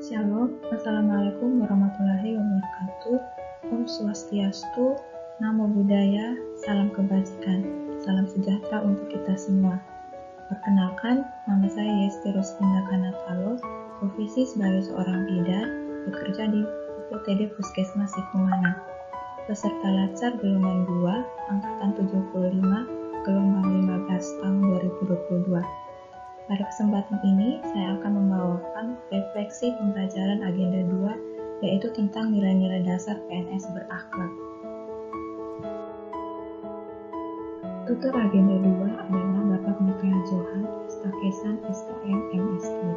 Shalom, Assalamualaikum warahmatullahi wabarakatuh. Om Swastiastu, Namo Buddhaya, salam kebajikan, salam sejahtera untuk kita semua. Perkenalkan, nama saya Yesti Rustinda Kanatalo, profesi sebagai seorang bidan, bekerja di UPTD Puskesmas Sikumana. Peserta Latsar gelombang 2, angkatan 75, gelombang 15 tahun 2022. Pada kesempatan ini, saya akan membawakan refleksi pembelajaran agenda 2, yaitu tentang nilai-nilai dasar PNS berakhlak. Tutor agenda 2 adalah Bapak Mikael Johan, Estakesan SKM MSI.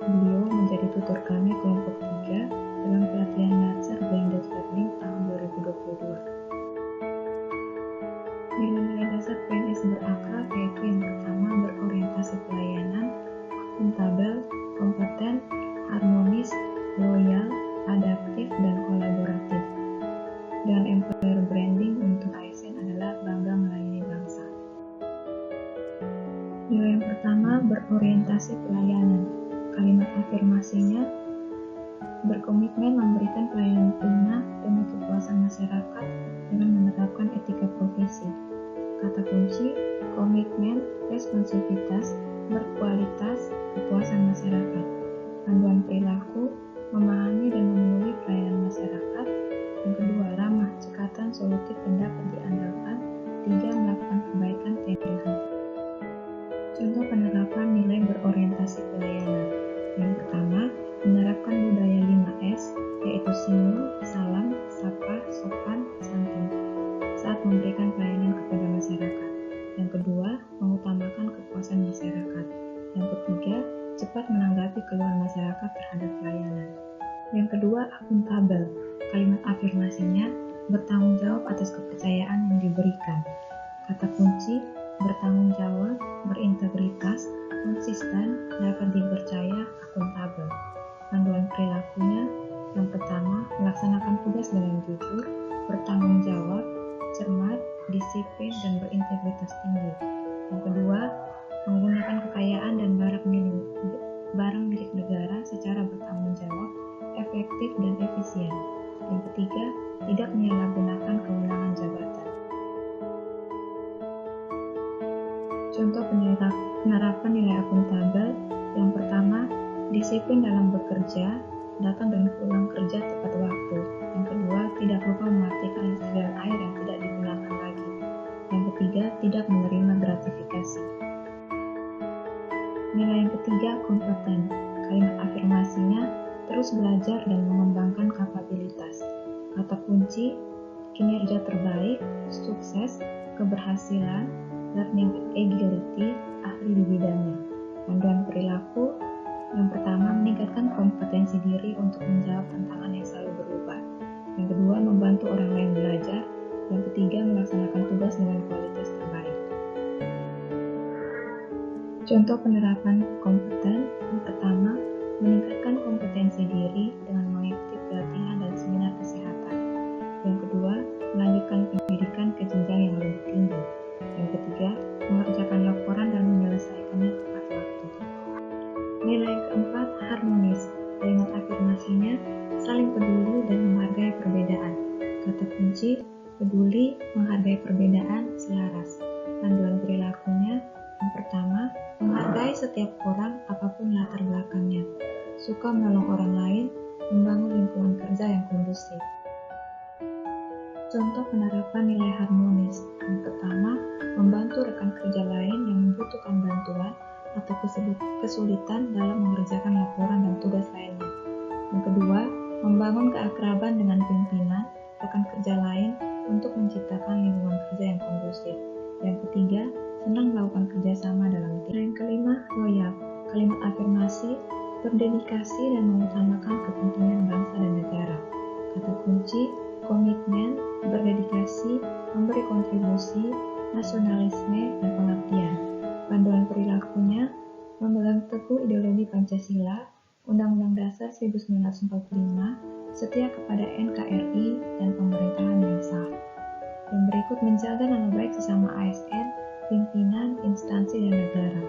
Beliau menjadi tutor kami kelompok 3 dalam pelatihan Latsar Blended Learning tahun 2022. Nilai-nilai dasar PNS berakhlak yaitu yang pertama berorientasi pelayanan, akuntabel, kompeten, harmonis, loyal, adaptif, dan kolaboratif. Dan employer branding untuk ASN adalah bangga melayani bangsa. Nilai yang pertama berorientasi pelayanan. Kalimat afirmasinya berkomitmen memberikan pelayanan prima demi kepuasan masyarakat dengan menerapkan etika profesi. Kata kunci, komitmen, responsivitas, berkualitas, kepuasan masyarakat. Panduan perilaku, memahami dan memenuhi pelayanan masyarakat. Yang kedua, ramah, cekatan, solutif, dan dapat diandalkan. 3. Melakukan kebaikan tiada henti. Contoh penerapan nilai berorientasi pelayanan. Yang pertama, menerapkan budaya 5S, yaitu senyum, salam, sapa, sopan, santun, saat memberikan pelayanan kepada masyarakat. Yang kedua, mengutamakan kepuasan masyarakat. Yang ketiga, cepat menanggapi keluhan masyarakat terhadap pelayanan. Yang kedua, akuntabel. Kalimat afirmasinya, bertanggung jawab atas kepercayaan yang diberikan. Kata kunci, bertanggung jawab, berintegritas, konsisten, dapat dipercaya, akuntabel. Panduan perilakunya, yang pertama, melaksanakan tugas dengan jujur, bertanggung jawab, cermat, disiplin, dan berintegritas tinggi. Yang kedua, menggunakan kekayaan dan barang milik negara secara bertanggung jawab, efektif, dan efisien. Yang ketiga, tidak menyalahgunakan kewenangan jabatan. Contoh penerapan nilai akuntabel. Yang pertama, disiplin dalam bekerja, datang dan pulang kerja tepat waktu. Yang kedua, tidak lupa mematikan sediaan air yang tidak digunakan lagi. Yang ketiga, tidak menerima gratifikasi. Nilai yang ketiga, kompeten. Kalimat afirmasinya, terus belajar dan mengembangkan kapabilitas. Kata kunci, kinerja terbaik, sukses, keberhasilan, learning agility, ahli di bidangnya. Panduan perilaku, yang pertama, meningkatkan kompetensi diri untuk menjawab tantangan yang selalu berubah. Yang kedua, membantu orang lain belajar. Yang ketiga, melaksanakan tugas dengan kualitas terbaik. Contoh penerapan kompeten, yang pertama, meningkatkan kompetensi diri dengan mengikuti pelatihan dan seminar kesehatan. Yang kedua, melanjutkan pendidikan ke jenjang yang lebih tinggi. Yang ketiga, mengerjakan laporan dan menyelesaikannya tepat waktu. Nilai yang keempat, harmonis. Kalimat afirmasinya, saling peduli dan menghargai perbedaan. Kata kunci, peduli, menghargai perbedaan, selaras. Panduan perilakunya, yang pertama, menghargai setiap orang apapun latar belakangnya. Suka menolong orang lain, membangun lingkungan kerja yang kondusif. Contoh penerapan nilai harmonis. Yang pertama, membantu rekan kerja lain yang membutuhkan bantuan atau kesulitan dalam mengerjakan laporan dan tugas lainnya. Yang kedua, membangun keakraban dengan pimpinan, rekan kerja lain untuk menciptakan lingkungan kerja yang kondusif. Yang ketiga, senang melakukan kerjasama dalam tim. Yang kelima, loyal. Kalimat afirmasi, berdedikasi dan mengutamakan kepentingan bangsa dan negara. Kata kunci, komitmen, berdedikasi, memberi kontribusi, nasionalisme, dan pengabdian. Panduan perilakunya, memegang teguh ideologi Pancasila, Undang-Undang Dasar 1945, setia kepada NKRI, dan pemerintahan yang sah. Yang berikut menjaga nama baik sesama ASN, pimpinan, instansi, dan negara.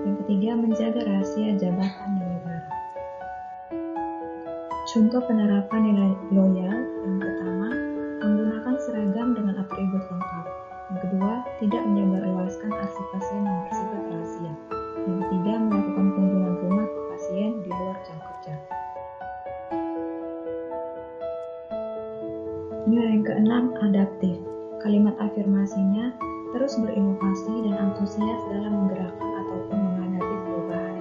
Yang ketiga, menjaga rahasia jabatan dan negara. Contoh penerapan nilai loyal yang pertama, menggunakan seragam dengan atribut lengkap. Yang kedua, tidak menyebarluaskan arsip pasien yang bersifat rahasia. Yang ketiga, melakukan kunjungan rumah ke pasien di luar jam kerja. Nilai yang keenam, adaptif. Kalimat afirmasinya terus berinovasi dan antusias dalam menggerakkan ataupun menghadapi perubahan.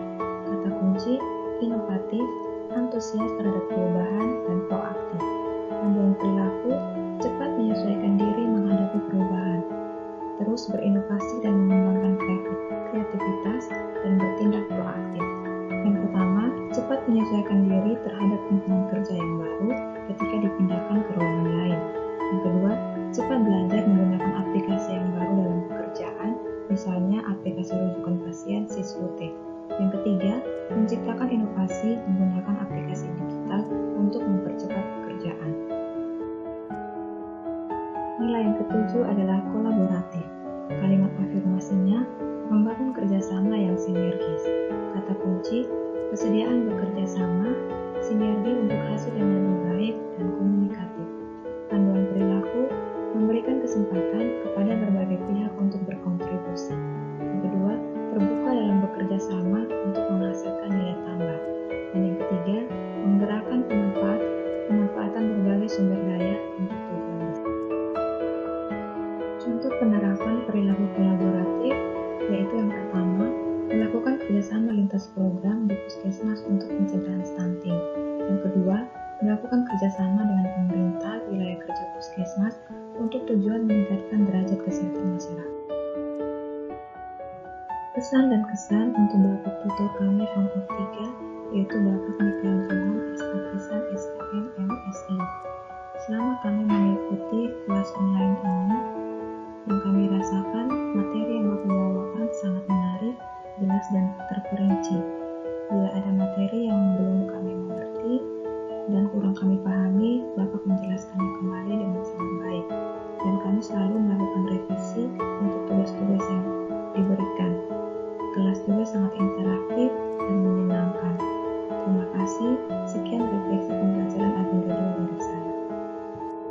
Kata kunci, inovatif, antusias terhadap perubahan, dan proaktif. Panduan perilaku, cepat menyesuaikan diri menghadapi perubahan. Terus berinovasi dan mengembangkan kreativitas dan bertindak proaktif. Yang pertama, cepat menyesuaikan diri terhadap lingkungan kerja yang baru ketika dipindahkan ke ruangan lain. Yang kedua, cepat belajar menggunakan aplikasi yang baru dalam pekerjaan, misalnya aplikasi rujukan pasien SISUT. Yang ketiga, menciptakan inovasi menggunakan aplikasi digital untuk mempercepat pekerjaan. Nilai yang ketujuh adalah kolaboratif. Kalimat afirmasinya membangun kerjasama yang sinergis. Kata kunci, kesediaan bekerja sama, sinergi untuk hasil yang lebih baik, dan komunikatif. Panduan perilaku, memberikan kesempatan kepada berbagai pihak untuk berkontribusi. Yang kedua, terbuka dalam bekerja sama untuk menghasilkan nilai tambah. Dan yang ketiga, menggerakkan pemanfaatan berbagai sumber daya untuk tujuan besar. Contoh penerapan perilaku kolaboratif yaitu yang pertama, melakukan kerjasama lintas program di puskesmas untuk pencegahan stunting. Yang kedua, melakukan kerjasama dengan pemerintah wilayah kerja puskesmas untuk tujuan meningkatkan derajat kesehatan masyarakat. Pesan dan kesan untuk Bapak tutor kami kelompok 3, yaitu Bapak Mikael Johan, Estapisan SKM MSI. Selama kami mengikuti kelas online ini, yang kami rasakan materi yang Bapak bawakan sangat menarik, jelas dan terperinci. Bila ada materi yang